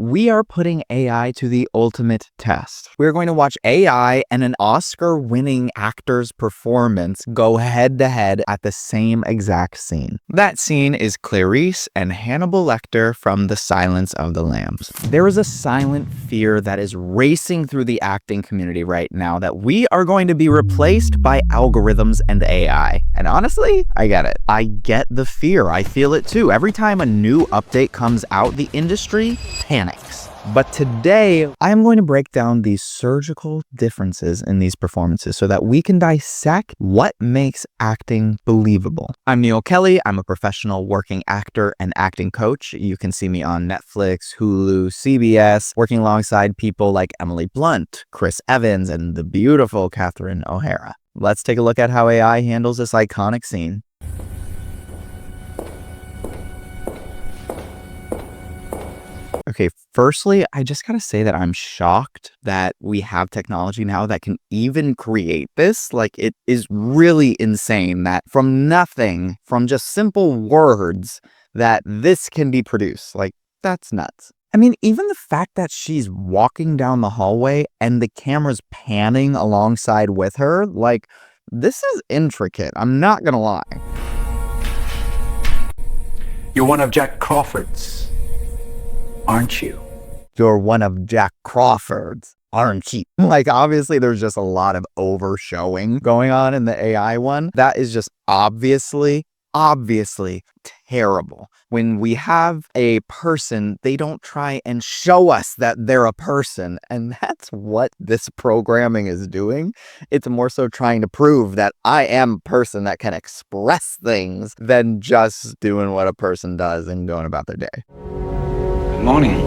we are putting AI to the ultimate test. We're going to watch AI and an Oscar-winning actor's performance go head-to-head at the same exact scene. That scene is Clarice and Hannibal Lecter from The Silence of the Lambs. There is a silent fear that is racing through the acting community right now that we are going to be replaced by algorithms and AI. And honestly, I get it. I get the fear. I feel it too. Every time a new update comes out, the industry panics. But today, I'm going to break down these surgical differences in these performances so that we can dissect what makes acting believable. I'm Neil Kelly. I'm a professional working actor and acting coach. You can see me on Netflix, Hulu, CBS, working alongside people like Emily Blunt, Chris Evans, and the beautiful Catherine O'Hara. Let's take a look at how AI handles this iconic scene. Okay, firstly, I just gotta say that I'm shocked that we have technology now that can even create this. Like, it is really insane that from nothing, from just simple words, that this can be produced. Like, that's nuts. I mean, even the fact that she's walking down the hallway and the camera's panning alongside with her, like, this is intricate. I'm not gonna lie. You're one of Jack Crawford's, aren't you? You're one of Jack Crawford's, aren't you? Like, obviously, there's just a lot of overshowing going on in the AI one. That is just obviously terrible. When we have a person, they don't try and show us that they're a person. And that's what this programming is doing. It's more so trying to prove that I am a person that can express things than just doing what a person does and going about their day. Good morning.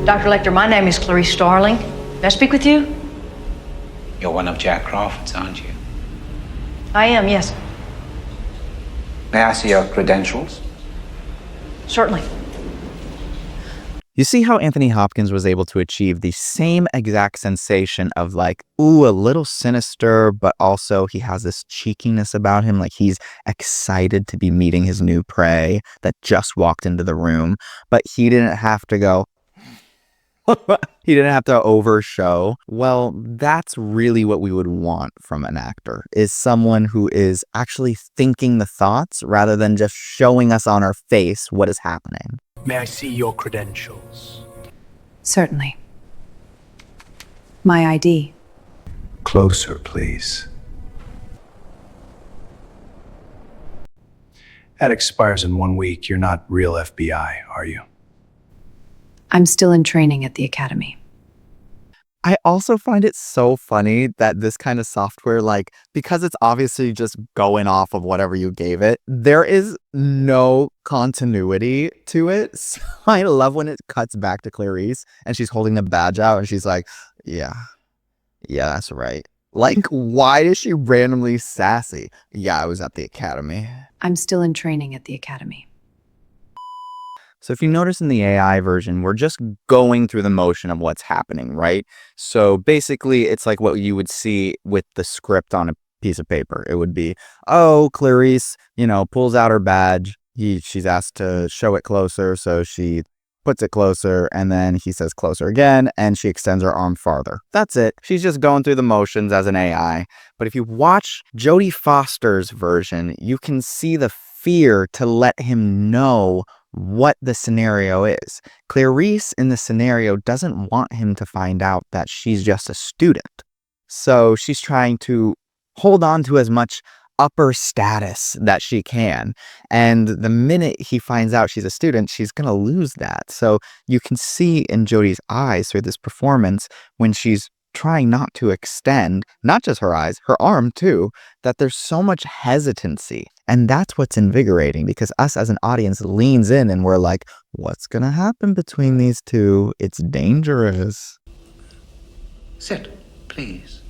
Dr. Lecter, my name is Clarice Starling. May I speak with you? You're one of Jack Crawford's, aren't you? I am, yes. May I see your credentials? Certainly. You see how Anthony Hopkins was able to achieve the same exact sensation of like, ooh, a little sinister, but also he has this cheekiness about him. Like, he's excited to be meeting his new prey that just walked into the room, but he didn't have to go, he didn't have to overshow. Well, that's really what we would want from an actor, is someone who is actually thinking the thoughts rather than just showing us on our face what is happening. May I see your credentials? Certainly. My ID. Closer, please. That expires in 1 week. You're not real FBI, are you? I'm still in training at the academy. I also find it so funny that this kind of software, like, because it's obviously just going off of whatever you gave it, there is no continuity to it. So I love when it cuts back to Clarice and she's holding the badge out and she's like, yeah, that's right. Like, why is she randomly sassy? Yeah, I was at the academy. I'm still in training at the academy. So if you notice in the AI version, we're just going through the motion of what's happening, right? So basically, it's like what you would see with the script on a piece of paper. It would be, oh, Clarice, pulls out her badge. She's asked to show it closer, so she puts it closer, and then he says closer again, and she extends her arm farther. That's it. She's just going through the motions as an AI. But if you watch Jodie Foster's version, you can see the fear to let him know what the scenario is. Clarice in the scenario doesn't want him to find out that she's just a student. So she's trying to hold on to as much upper status that she can. And the minute he finds out she's a student, she's going to lose that. So you can see in Jodie's eyes through this performance when she's trying not to extend, not just her eyes, her arm too, that there's so much hesitancy. And that's what's invigorating, because us as an audience leans in and we're like, what's going to happen between these two? It's dangerous. Sit, please.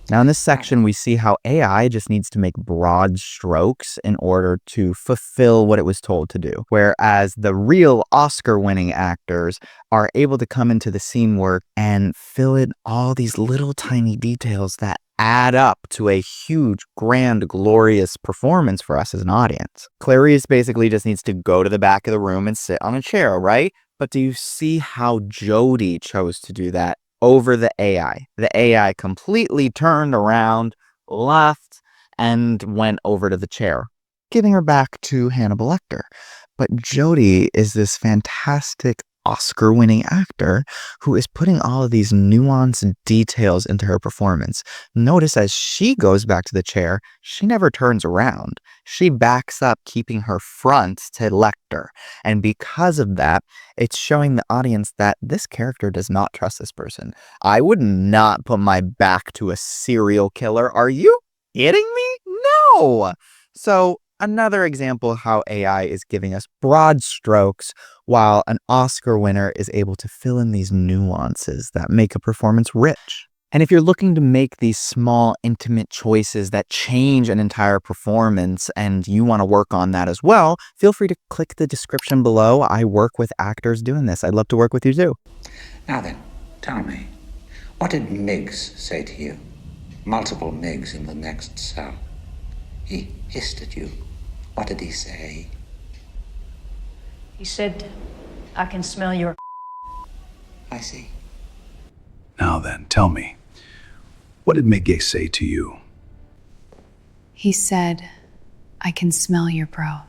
Now, in this section, we see how AI just needs to make broad strokes in order to fulfill what it was told to do, whereas the real Oscar-winning actors are able to come into the scene work and fill in all these little tiny details that add up to a huge, grand, glorious performance for us as an audience. Clarice basically just needs to go to the back of the room and sit on a chair, right? But do you see how Jodie chose to do that over the AI? The AI completely turned around, left, and went over to the chair, giving her back to Hannibal Lecter. But Jodie is this fantastic Oscar-winning actor who is putting all of these nuanced details into her performance. Notice as she goes back to the chair, she never turns around. She backs up, keeping her front to Lecter. And because of that, it's showing the audience that this character does not trust this person. I would not put my back to a serial killer. Are you kidding me? No! So, another example of how AI is giving us broad strokes while an Oscar winner is able to fill in these nuances that make a performance rich. And if you're looking to make these small, intimate choices that change an entire performance and you want to work on that as well, feel free to click the description below. I work with actors doing this. I'd love to work with you too. Now then, tell me, what did Miggs say to you? Multiple Miggs in the next cell. He hissed at you. What did he say? He said, I can smell your. I see. Now then, tell me, what did Miggy say to you? He said, I can smell your bro.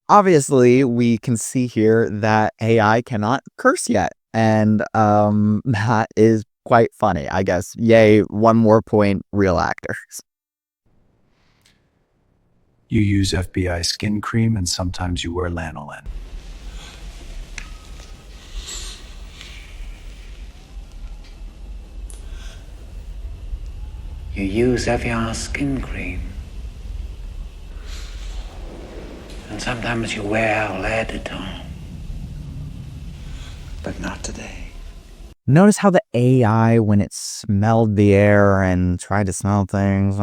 Obviously, we can see here that AI cannot curse yet. And that is quite funny, I guess. Yay, one more point, real actors. You use FBI skin cream and sometimes you wear lanolin. You use Evian skin cream. And sometimes you wear lead at home. But not today. Notice how the AI, when it smelled the air and tried to smell things,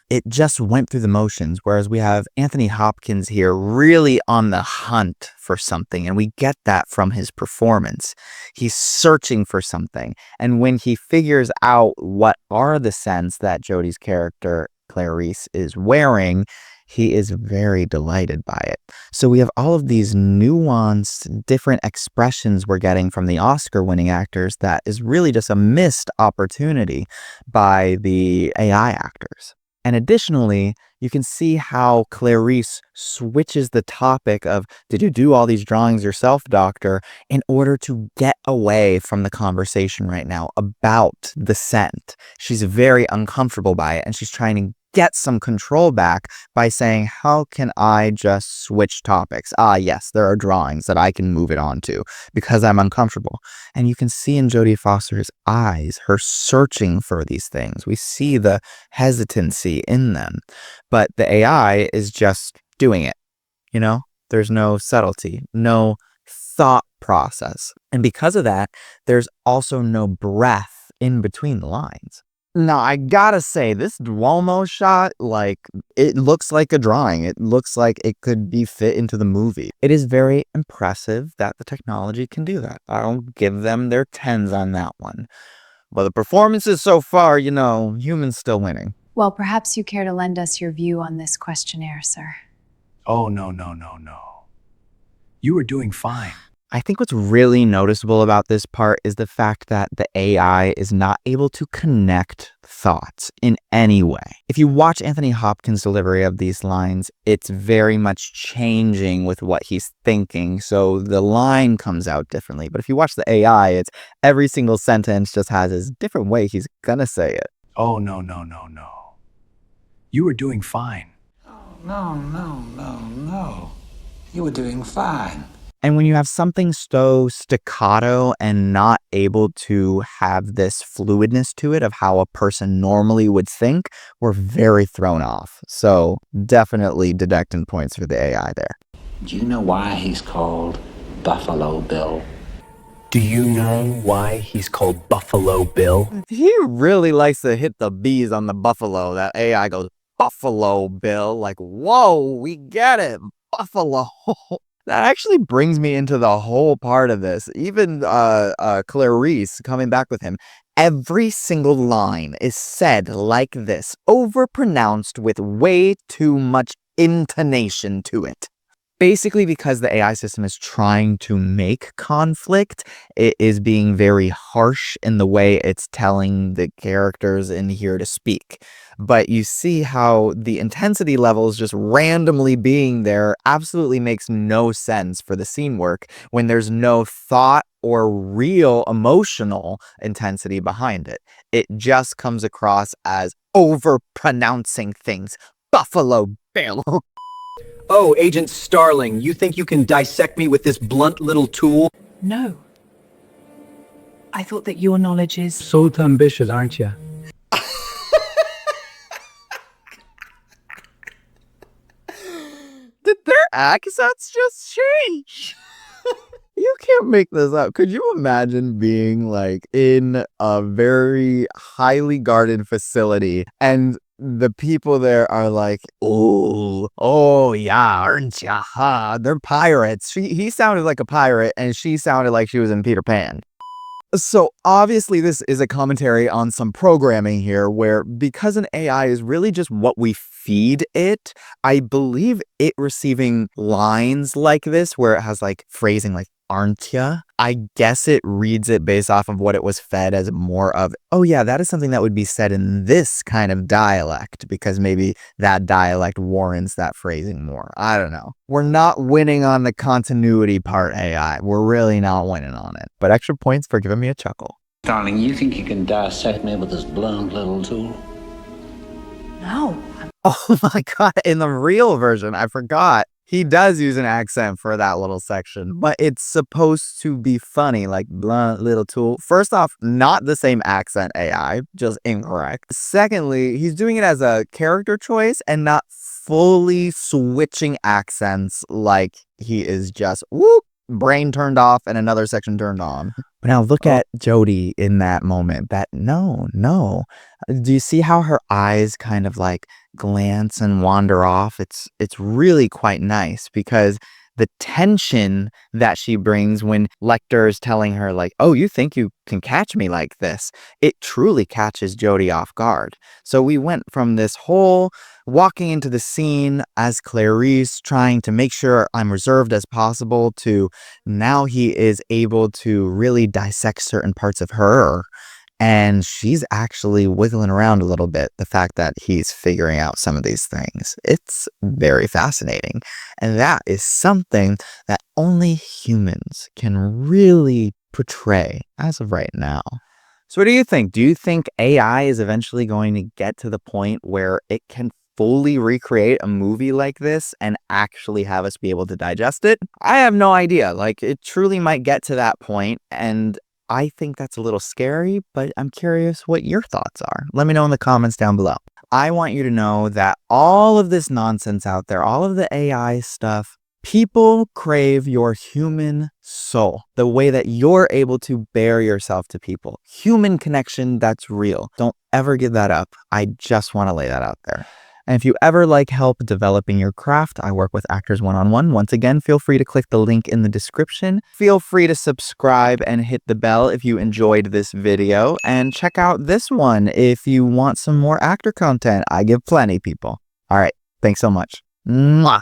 it just went through the motions. Whereas we have Anthony Hopkins here really on the hunt for something. And we get that from his performance. He's searching for something. And when he figures out what are the scents that Jodie's character, Clarice, is wearing, he is very delighted by it. So we have all of these nuanced, different expressions we're getting from the Oscar-winning actors that is really just a missed opportunity by the AI actors. And additionally, you can see how Clarice switches the topic of, did you do all these drawings yourself, doctor, in order to get away from the conversation right now about the scent. She's very uncomfortable by it, and she's trying to get some control back by saying, how can I just switch topics? Ah, yes, there are drawings that I can move it on to because I'm uncomfortable. And you can see in Jodie Foster's eyes, her searching for these things. We see the hesitancy in them, but the AI is just doing it. You know, there's no subtlety, no thought process. And because of that, there's also no breath in between the lines. Now, I gotta say, this Duomo shot, like, it looks like a drawing. It looks like it could be fit into the movie. It is very impressive that the technology can do that. I'll give them their 10s on that one. But the performances so far, you know, humans still winning. Well, perhaps you care to lend us your view on this questionnaire, sir. Oh, no. You were doing fine. I think what's really noticeable about this part is the fact that the AI is not able to connect thoughts in any way. If you watch Anthony Hopkins' delivery of these lines, it's very much changing with what he's thinking, so the line comes out differently. But if you watch the AI, it's every single sentence just has his different way he's gonna say it. Oh, no. You were doing fine. No. You were doing fine. And when you have something so staccato and not able to have this fluidness to it of how a person normally would think, we're very thrown off. So definitely deducting points for the AI there. Do you know why he's called Buffalo Bill? Do you know why he's called Buffalo Bill? He really likes to hit the bees on the buffalo. That AI goes, Buffalo Bill. Like, whoa, we get it. Buffalo. That actually brings me into the whole part of this. Even Clarice coming back with him. Every single line is said like this, overpronounced with way too much intonation to it. Basically, because the AI system is trying to make conflict, it is being very harsh in the way it's telling the characters in here to speak. But you see how the intensity levels just randomly being there absolutely makes no sense for the scene work when there's no thought or real emotional intensity behind it. It just comes across as overpronouncing things. Buffalo Bill. Oh, Agent Starling, you think you can dissect me with this blunt little tool? No. I thought that your knowledge is... So ambitious, aren't you? Did their accents just change? You can't make this up. Could you imagine being like in a very highly guarded facility and the people there are like, oh yeah, aren't ya? Huh? They're pirates. He sounded like a pirate and she sounded like she was in Peter Pan. So obviously this is a commentary on some programming here where because an AI is really just what we feed it, I believe it receiving lines like this where it has like phrasing like aren't ya? I guess it reads it based off of what it was fed as more of, oh yeah, that is something that would be said in this kind of dialect because maybe that dialect warrants that phrasing more. I don't know. We're not winning on the continuity part, AI. We're really not winning on it. But extra points for giving me a chuckle. Darling, you think you can dissect me with this blunt little tool? No. Oh my God. In the real version, I forgot. He does use an accent for that little section, but it's supposed to be funny, like blunt little tool. First off, not the same accent AI, just incorrect. Secondly, he's doing it as a character choice and not fully switching accents like he is just whoop, brain turned off and another section turned on. But now look at Jodie in that moment. That no. Do you see how her eyes kind of like glance and wander off? It's really quite nice because the tension that she brings when Lecter is telling her like, oh, you think you can catch me like this? It truly catches Jodie off guard. So we went from this whole walking into the scene as Clarice trying to make sure I'm reserved as possible to now he is able to really dissect certain parts of her. And she's actually wiggling around a little bit, the fact that he's figuring out some of these things. It's very fascinating. And that is something that only humans can really portray as of right now. So what do you think? Do you think AI is eventually going to get to the point where it can fully recreate a movie like this and actually have us be able to digest it? I have no idea. Like, it truly might get to that point, and I think that's a little scary, but I'm curious what your thoughts are. Let me know in the comments down below. I want you to know that all of this nonsense out there, all of the AI stuff, people crave your human soul, the way that you're able to bear yourself to people. Human connection, that's real. Don't ever give that up. I just want to lay that out there. And if you ever like help developing your craft, I work with actors one-on-one. Once again, feel free to click the link in the description. Feel free to subscribe and hit the bell if you enjoyed this video. And check out this one if you want some more actor content. I give plenty, people. All right. Thanks so much. Mwah.